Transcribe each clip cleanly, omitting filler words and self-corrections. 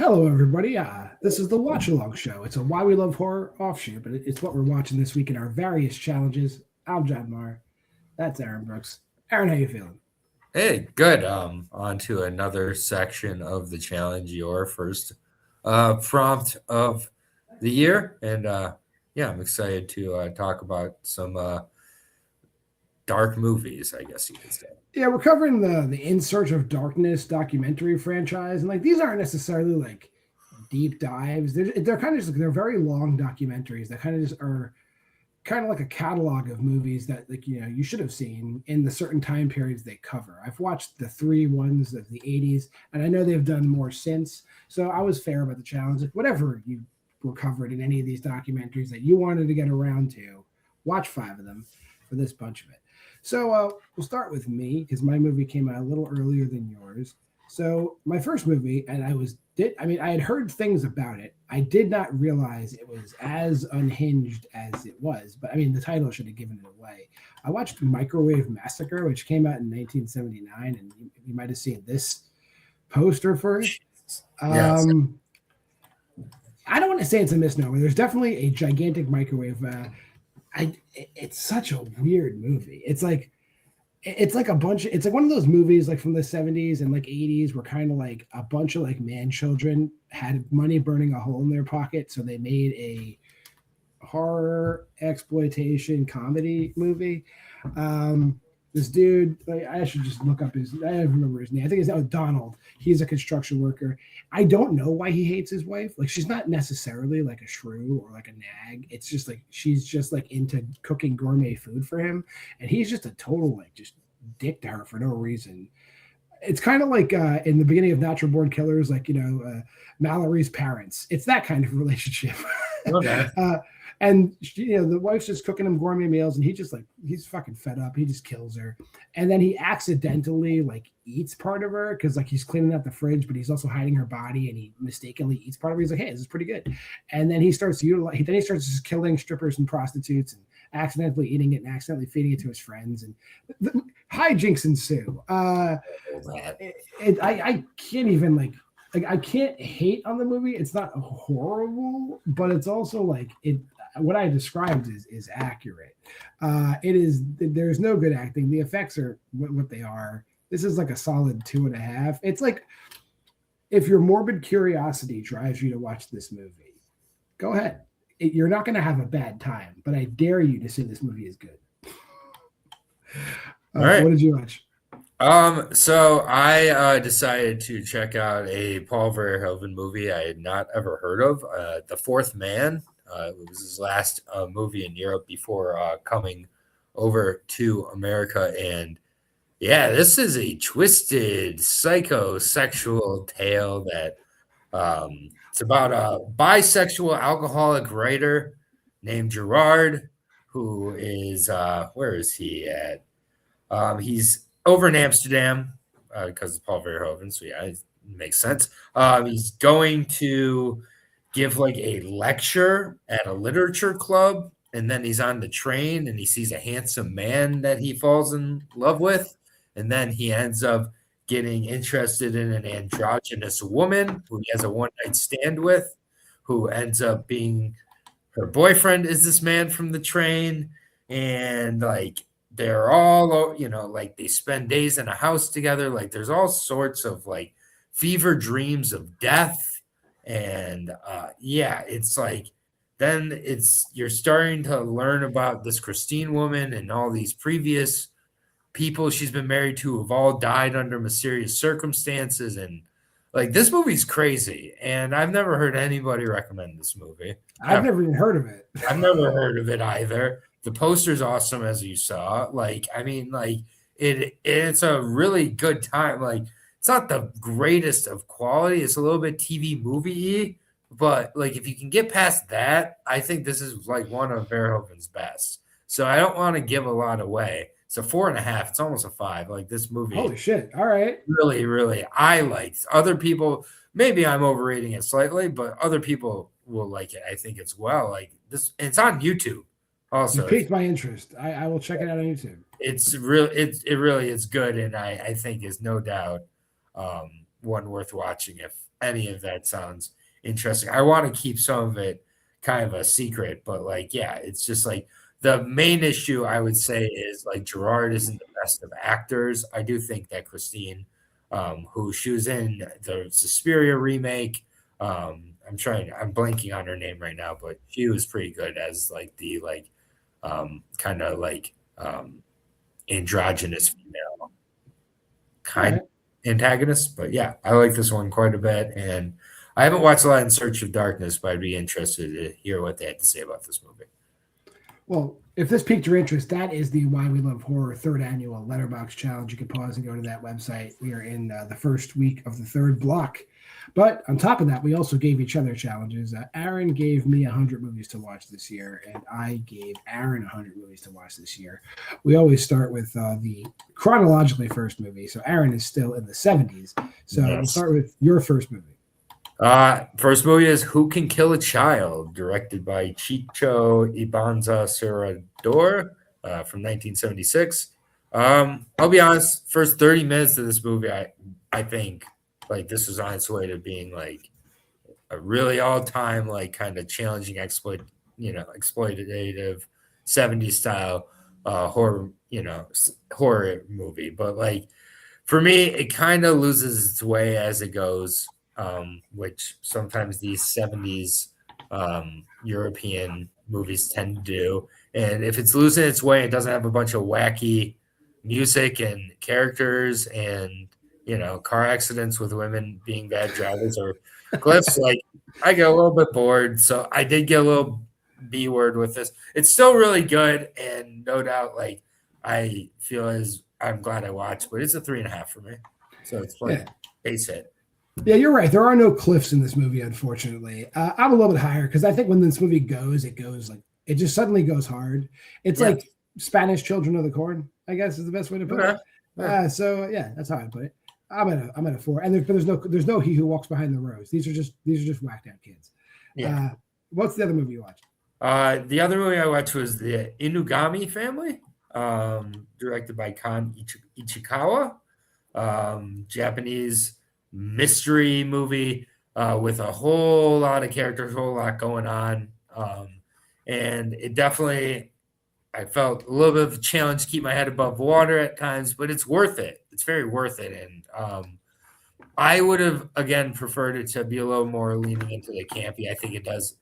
Hello, everybody. This is the Watchalong show. It's a Why We Love Horror offshoot, but it's what we're watching this week in our various challenges. I'm JWMaher. That's Aaron Brooks. Aaron, how you feeling? Hey, good. On to another section of the challenge, your first prompt of the year. And yeah, I'm excited to talk about some dark movies, I guess you could say. Yeah, we're covering the In Search of Darkness documentary franchise, and like these aren't necessarily like deep dives. They're kind of just they're very long documentaries that kind of just are kind of like a catalog of movies that you should have seen in the certain time periods they cover. I've watched the three ones of the 80s, and I know they've done more since, so I was fair about the challenge. Like whatever you were covered in any of these documentaries that you wanted to get around to, watch 5 of them for this bunch of it. So we'll start with me because my movie came out a little earlier than yours. So my first movie, and I had heard things about it. I did not realize it was as unhinged as it was, but I mean, the title should have given it away. I watched Microwave Massacre, which came out in 1979, and you might have seen this poster for it. Yes. I don't want to say it's a misnomer. There's definitely a gigantic microwave. It's such a weird movie. It's like a bunch it's like one of those movies like from the 70s and like 80s where kind of like a bunch of like man children had money burning a hole in their pocket, so they made a horror exploitation comedy movie. This dude, like, I should just look up his. I don't remember his name. I think it's Donald. He's a construction worker. I don't know why he hates his wife. Like she's not necessarily like a shrew or like a nag. It's just like she's just like into cooking gourmet food for him, and he's just a total like just dick to her for no reason. It's kind of like in the beginning of Natural Born Killers, like Mallory's parents. It's that kind of relationship. Okay. And the wife's just cooking him gourmet meals, and he's fucking fed up. He just kills her, and then he accidentally like eats part of her because like he's cleaning out the fridge, but he's also hiding her body, and he mistakenly eats part of her. He's like, "Hey, this is pretty good," and then he starts just killing strippers and prostitutes and accidentally eating it and accidentally feeding it to his friends, and hijinks ensue. I can't even like I can't hate on the movie. It's not horrible, but it's also like it. What I described is accurate. It is. There's no good acting. The effects are what they are. This is like a solid 2.5. It's like if your morbid curiosity drives you to watch this movie, go ahead. You're not going to have a bad time, but I dare you to say this movie is good. All right. What did you watch? So I decided to check out a Paul Verhoeven movie I had not ever heard of, The Fourth Man. It was his last movie in Europe before coming over to America. And yeah, this is a twisted psychosexual tale that it's about a bisexual alcoholic writer named Gerard, who is, where is he at? He's over in Amsterdam because it's Paul Verhoeven. So yeah, it makes sense. He's going to give like a lecture at a literature club, and then he's on the train and he sees a handsome man that he falls in love with, and then he ends up getting interested in an androgynous woman who he has a one-night stand with, who ends up being her boyfriend is this man from the train, and like they're all like they spend days in a house together. Like there's all sorts of like fever dreams of death. And yeah, it's like then you're starting to learn about this Christine woman and all these previous people she's been married to have all died under mysterious circumstances. And like this movie's crazy, and I've never heard anybody recommend this movie. I've never even heard of it. I've never heard of it either. The poster's awesome, as you saw. Like, I mean, like it's a really good time. Like, it's not the greatest of quality. It's a little bit TV movie-y, but like if you can get past that, I think this is like one of Verhoeven's best. So I don't want to give a lot away. It's a 4.5. It's almost a 5. Like this movie. Holy shit! All right. Really, really, I liked. Other people, maybe I'm overrating it slightly, but other people will like it. I think as well. Like this, it's on YouTube. Also, You piqued my interest. I will check it out on YouTube. it's real. It really is good, and I think is no doubt one worth watching if any of that sounds interesting. I want to keep some of it kind of a secret, but like, yeah, it's just like the main issue I would say is like Gerard isn't the best of actors. I do think that Christine, who she was in the Suspiria remake, I'm blanking on her name right now, but she was pretty good as like the like kind of like androgynous female kind of antagonist. But yeah, I like this one quite a bit, and I haven't watched a lot in Search of Darkness, but I'd be interested to hear what they had to say about this movie. Well, if this piqued your interest, that is the Why We Love Horror third annual Letterboxd challenge. You can pause and go to that website. We are in the first week of the third block. But on top of that, we also gave each other challenges. Aaron gave me 100 movies to watch this year, and I gave Aaron 100 movies to watch this year. We always start with the chronologically first movie. So Aaron is still in the 70s. So We'll start with your first movie. First movie is Who Can Kill a Child, directed by Chicho Ibanza Serrador from 1976. I'll be honest, first 30 minutes of this movie, I think like this was on its way to being like a really all-time like kind of challenging exploitative 70s style horror movie. But like for me, it kind of loses its way as it goes. Which sometimes these 70s European movies tend to do. And if it's losing its way, it doesn't have a bunch of wacky music and characters and, car accidents with women being bad drivers or cliffs. Like, I get a little bit bored. So I did get a little B word with this. It's still really good. And no doubt, like, I feel as I'm glad I watched, but it's a 3.5 for me. So it's like base hit. Yeah, you're right. There are no cliffs in this movie, unfortunately. I'm a little bit higher because I think when this movie goes, it just suddenly goes hard. It's like Spanish Children of the Corn, I guess is the best way to put it. So that's how I put it. I'm at a 4, and there's no He Who Walks Behind the Rose. These are just whacked out kids. Yeah. What's the other movie you watched? The other movie I watched was the Inugami Family, directed by Kan Ichikawa, Japanese mystery movie with a whole lot of characters, a whole lot going on. And it definitely, I felt a little bit of a challenge to keep my head above water at times, but it's worth it. It's very worth it. And I would have, again, preferred it to be a little more leaning into the campy. I think it does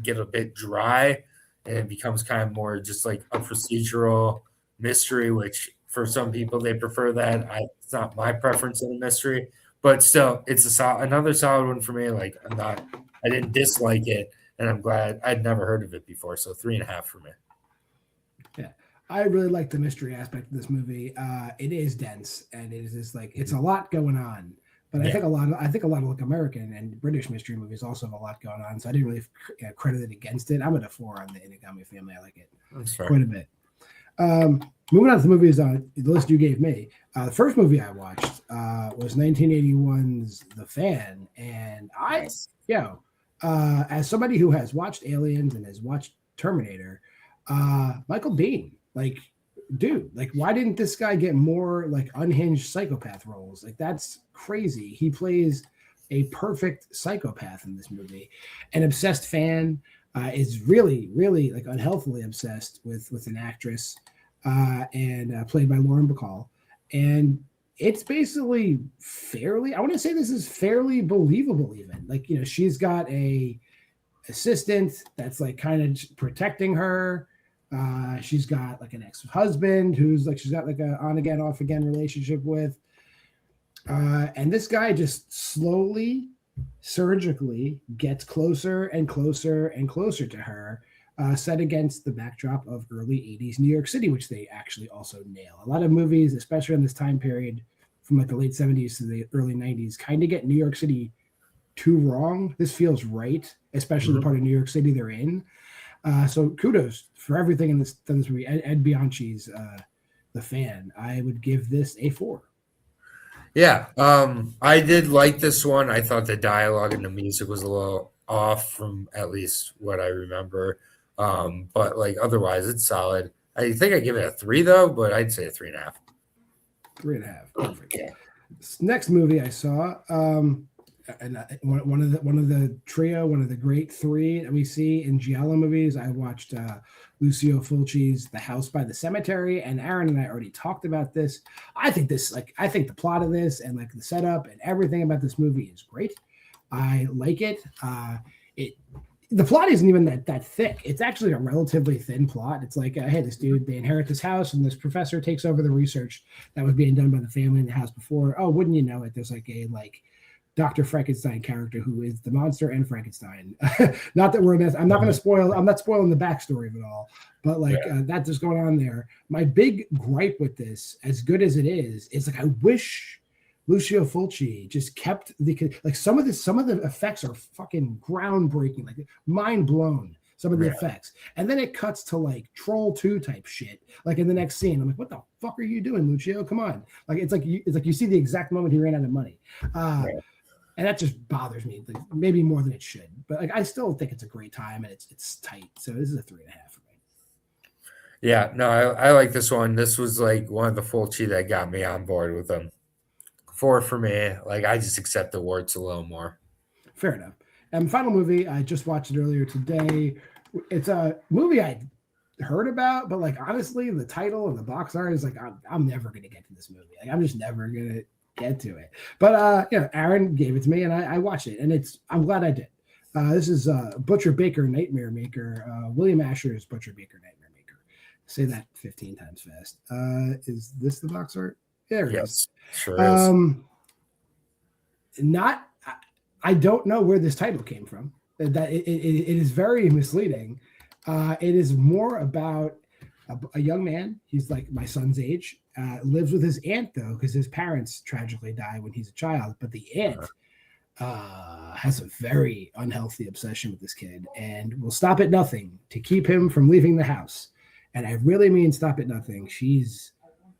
get a bit dry and it becomes kind of more just like a procedural mystery, which for some people, they prefer that. It's not my preference in a mystery. But still, it's another solid one for me. Like I didn't dislike it, and I'm glad I'd never heard of it before. So 3.5 for me. Yeah, I really like the mystery aspect of this movie. It is dense, and it is just like it's a lot going on. But I think a lot of like American and British mystery movies also have a lot going on. So I didn't really credit it against it. I'm at a 4 on the Inugami Family. I like it quite a bit. Moving on to the movies on the list you gave me. The first movie I watched was 1981's The Fan, and as somebody who has watched Aliens and has watched Terminator, Michael Biehn, like, dude, like, why didn't this guy get more like unhinged psychopath roles? Like, that's crazy. He plays a perfect psychopath in this movie. An obsessed fan is really, really like unhealthily obsessed with an actress. And played by Lauren Bacall. And it's basically I want to say this is fairly believable even. Like, she's got a assistant that's like kind of protecting her. She's got like an ex-husband who's like, she's got like a on again, off again relationship with. And this guy just slowly, surgically gets closer and closer and closer to her. Set against the backdrop of early 80s New York City, which they actually also nail. A lot of movies, especially in this time period from like the late 70s to the early 90s, kind of get New York City too wrong. This feels right, especially the part of New York City they're in. So kudos for everything in this movie. Ed Bianchi's The Fan. I would give this a 4. Yeah, I did like this one. I thought the dialogue and the music was a little off from at least what I remember. But like otherwise it's solid. I think I give it a 3 though, but I'd say a 3.5. 3.5. Perfect. Yeah. Next movie I saw, and one of the trio, one of the great three that we see in giallo movies. I watched Lucio Fulci's The House by the Cemetery, and Aaron and I already talked about this. I think the plot of this and like the setup and everything about this movie is great. I like it. The plot isn't even that thick. It's actually a relatively thin plot. It's like, hey, this dude, they inherit this house, and this professor takes over the research that was being done by the family in the house before. Oh, wouldn't you know it? There's like a Dr. Frankenstein character who is the monster and Frankenstein. Not that I'm not going to spoil. I'm not spoiling the backstory of it all, but that's just going on there. My big gripe with this, as good as it is like I wish Lucio Fulci just kept some of the effects are fucking groundbreaking, like mind blown. Some of the effects, and then it cuts to like Troll 2 type shit. Like in the next scene, I'm like, "What the fuck are you doing, Lucio? Come on!" Like it's like you see the exact moment he ran out of money, and that just bothers me. Like, maybe more than it should, but like I still think it's a great time and it's tight. So this is a 3.5 for me. Yeah, no, I like this one. This was like one of the Fulci that got me on board with them. 4 for me. Like I just accept the warts a little more. Fair enough. And final movie, I just watched it earlier today. It's a movie I heard about, but like honestly, the title and the box art is like I'm never gonna get to this movie. Like I'm just never gonna get to it. But Aaron gave it to me, and I watched it, and I'm glad I did. This is Butcher Baker Nightmare Maker, William Asher's Butcher Baker Nightmare Maker. Say that 15 times fast. Is this the box art? There it is. Sure is. I don't know where this title came from. That it is very misleading. It is more about a young man. He's like my son's age. Lives with his aunt though, because his parents tragically die when he's a child. But the aunt has a very unhealthy obsession with this kid and will stop at nothing to keep him from leaving the house. And I really mean stop at nothing. She's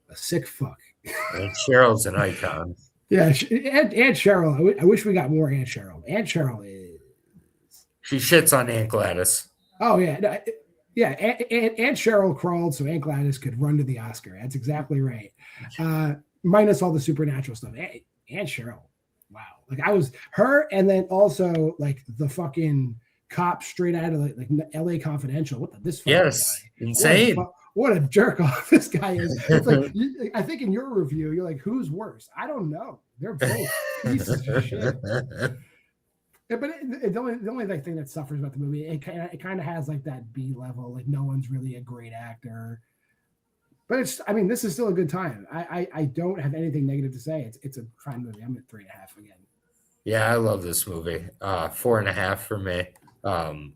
a sick fuck. And Cheryl's an icon. Yeah, Aunt Cheryl. I wish we got more Aunt Cheryl. Aunt Cheryl is. She shits on Aunt Gladys. Oh yeah, Aunt Cheryl crawled so Aunt Gladys could run to the Oscar. That's exactly right. Minus all the supernatural stuff. Aunt Cheryl. Wow. Like I was her, and then also like the fucking cop straight out of like L.A. Confidential. What this? Yes, guy? Insane. What a jerk off this guy is. It's like I think in your review, you're like, who's worse? I don't know. They're both pieces of shit. Yeah, but the only like thing that suffers about the movie, it kind of has like that B level, like no one's really a great actor. But this is still a good time. I don't have anything negative to say. It's a fine movie. I'm at 3.5 again. Yeah, I love this movie. 4.5 for me.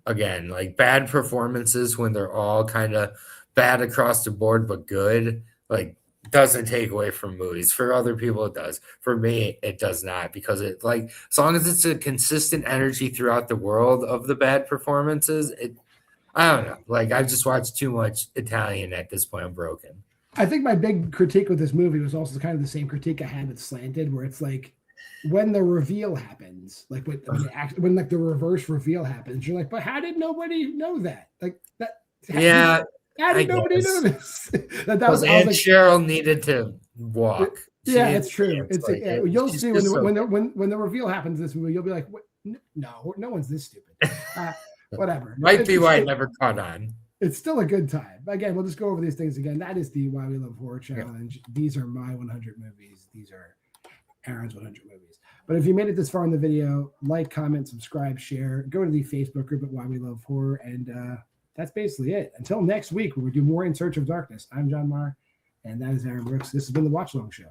Again, like bad performances when they're all kind of bad across the board, but good, like doesn't take away from movies. For other people, it does. For me, it does not, because it like as long as it's a consistent energy throughout the world of the bad performances, I don't know. Like I've just watched too much Italian at this point. I'm broken. I think my big critique with this movie was also kind of the same critique I had with Slanted, where it's like when the reveal happens, like when like the reverse reveal happens, you're like, but how did nobody know that? Like that. Yeah. How did nobody know this? that was Aunt Cheryl needed to walk. Yeah, it's true. It's like, you'll see when the reveal happens in this movie, you'll be like, what? No one's this stupid. Whatever. Might be why I never caught on. It's still a good time. Again, we'll just go over these things again. That is the Why We Love Horror Challenge. Yeah. These are my 100 movies. These are Aaron's 100 movies. But if you made it this far in the video, like, comment, subscribe, share. Go to the Facebook group at Why We Love Horror, and that's basically it. Until next week, where we do more In Search of Darkness. I'm JWMaher, and that is Aaron Brooks. This has been the Watchalong Show.